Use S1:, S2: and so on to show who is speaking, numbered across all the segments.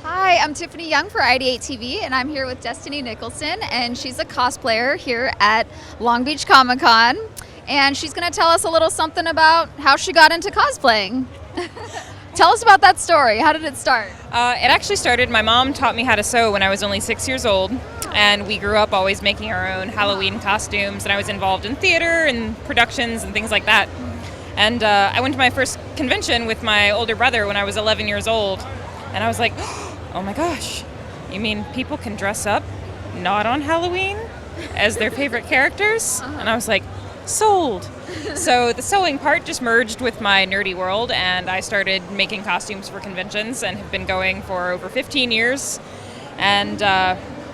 S1: Hi, I'm Tiffany Young for IdeateTV, and I'm here with Destiny Nickelsen, and she's a cosplayer here at Long Beach Comic Con, and she's going to tell us a little something about how she got into cosplaying. Tell us about that story. How did it start?
S2: It actually started, my mom taught me how to sew when I was only 6 years old, and we grew up always making our own Halloween costumes, and I was involved in theater and productions and things like that. And I went to my first convention with my older brother when I was 11 years old, and I was like, oh my gosh, you mean people can dress up not on Halloween as their favorite characters? And I was like, sold. So the sewing part just merged with my nerdy world, and I started making costumes for conventions and have been going for over 15 years. And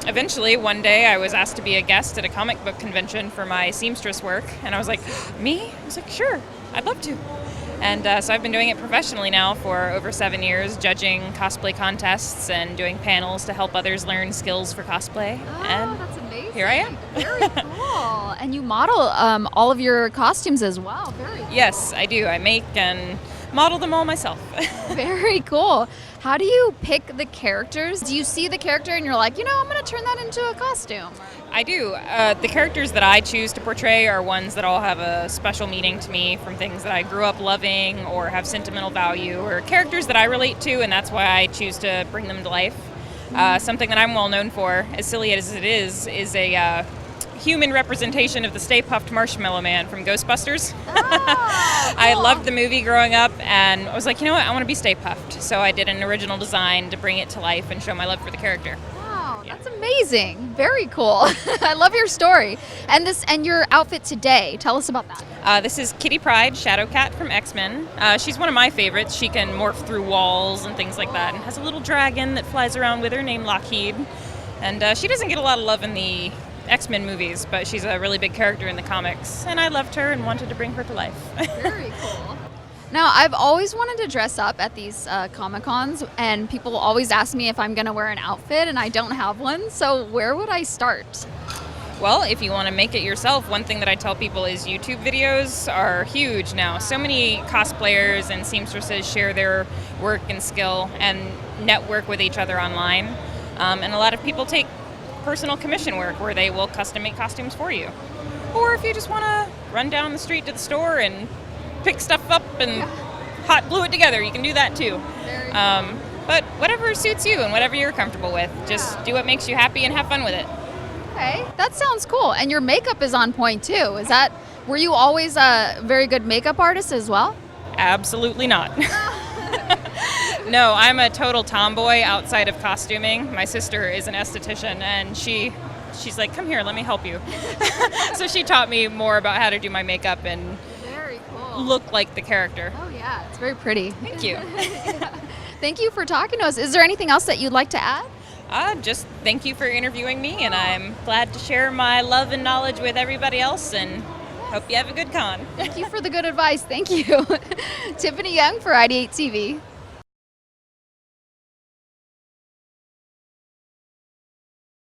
S2: eventually one day I was asked to be a guest at a comic book convention for my seamstress work, and I was like, me? I was like, sure, I'd love to. And so I've been doing it professionally now for over 7 years, judging cosplay contests and doing panels to help others learn skills for cosplay.
S1: Oh,
S2: and
S1: that's amazing.
S2: Here I am.
S1: Very cool. And you model all of your costumes as well. Very cool.
S2: Yes, I do. I make and model them all myself.
S1: Very cool. How do you pick the characters? Do you see the character and you're like, I'm going to turn that into a costume?
S2: I do. The characters that I choose to portray are ones that all have a special meaning to me, from things that I grew up loving or have sentimental value, or characters that I relate to, and that's why I choose to bring them to life. Something that I'm well known for, as silly as it is a human representation of the Stay Puft Marshmallow Man from Ghostbusters.
S1: Oh,
S2: I
S1: cool.
S2: loved the movie growing up, and I was like, you know what, I want to be Stay Puft. So I did an original design to bring it to life and show my love for the character.
S1: Wow, that's amazing. Very cool. I love your story. And your outfit today. Tell us about that.
S2: This is Kitty Pryde, Shadowcat from X-Men. She's one of my favorites. She can morph through walls and things like that, and has a little dragon that flies around with her named Lockheed. And she doesn't get a lot of love in the X-Men movies, but she's a really big character in the comics, and I loved her and wanted to bring her to life.
S1: Very cool. Now, I've always wanted to dress up at these Comic-Cons, and people always ask me if I'm going to wear an outfit, and I don't have one, so where would I start?
S2: Well, if you want to make it yourself, one thing that I tell people is YouTube videos are huge now. So many cosplayers and seamstresses share their work and skill and network with each other online, and a lot of people take personal commission work where they will custom make costumes for you. Or if you just want to run down the street to the store and pick stuff up and hot glue it together, you can do that too.
S1: Very cool.
S2: But whatever suits you and whatever you're comfortable with, just do what makes you happy and have fun with it.
S1: Okay, that sounds cool. And your makeup is on point too. Were you always a very good makeup artist as well?
S2: Absolutely not. No, I'm a total tomboy outside of costuming. My sister is an esthetician, and she's like, come here, let me help you. So she taught me more about how to do my makeup and
S1: Very cool.
S2: look like the character.
S1: Oh yeah, it's very pretty.
S2: Thank you.
S1: Yeah. Thank you for talking to us. Is there anything else that you'd like to add?
S2: Just thank you for interviewing me, and I'm glad to share my love and knowledge with everybody else, and hope you have a good con.
S1: Thank you for the good advice. Thank you. Tiffany Young for IdeateTV.